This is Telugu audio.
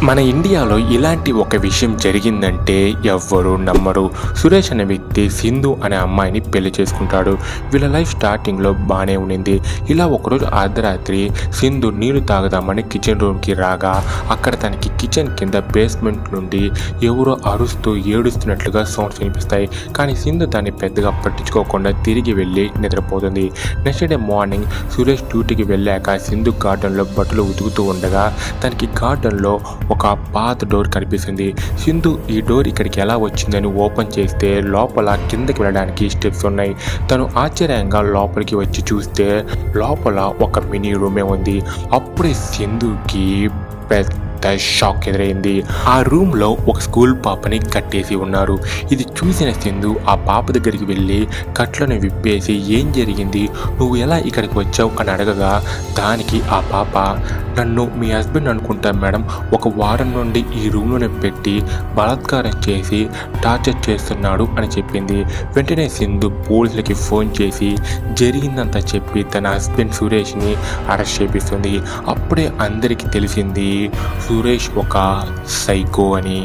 మన ఇండియాలో ఇలాంటి ఒక విషయం జరిగిందంటే ఎవ్వరు నమ్మరు. సురేష్ అనే వ్యక్తి సింధు అనే అమ్మాయిని పెళ్లి చేసుకుంటాడు. వీళ్ళ లైఫ్ స్టార్టింగ్లో బాగానే ఉండింది. ఇలా ఒకరోజు అర్ధరాత్రి సింధు నీళ్లు తాగుదామని కిచెన్ రూమ్కి రాగా అక్కడ తనకి కిచెన్ కింద బేస్మెంట్ నుండి ఎవరో అరుస్తూ ఏడుస్తున్నట్లుగా సౌండ్స్ వినిపిస్తాయి. కానీ సింధు దాన్ని పెద్దగా పట్టించుకోకుండా తిరిగి వెళ్ళి నిద్రపోతుంది. నెక్స్ట్ డే మార్నింగ్ సురేష్ డ్యూటీకి వెళ్ళాక సింధు గార్డెన్లో బట్టలు ఉతుకుతూ ఉండగా తనకి గార్డెన్లో ఒక పాత డోర్ కనిపిస్తుంది. సింధు ఈ డోర్ ఇక్కడికి ఎలా వచ్చిందని ఓపెన్ చేస్తే లోపల కిందకి వెళ్ళడానికి స్టెప్స్ ఉన్నాయి. తను ఆశ్చర్యంగా లోపలికి వచ్చి చూస్తే లోపల ఒక మినీ రూమే ఉంది. అప్పుడే సింధుకి పెద్ద షాక్ ఎదురైంది. ఆ రూమ్ లో ఒక స్కూల్ పాపని కట్టేసి ఉన్నారు. ఇది చూసిన సింధు ఆ పాప దగ్గరికి వెళ్ళి కట్లను విప్పేసి ఏం జరిగింది, నువ్వు ఎలా ఇక్కడికి వచ్చావు అని అడగగా దానికి ఆ పాప, నన్ను మీ హస్బెండ్ అనుకుంటా మేడం, ఒక వారం నుండి ఈ రూమ్లోనే పెట్టి బలాత్కారం చేసి టార్చర్ చేస్తున్నాడు అని చెప్పింది. వెంటనే సింధు పోలీసులకి ఫోన్ చేసి జరిగిందంతా చెప్పి తన హస్బెండ్ సురేష్ని అరెస్ట్ చేపిస్తుంది. అప్పుడే అందరికీ తెలిసింది సురేష్ ఒక సైకో అని.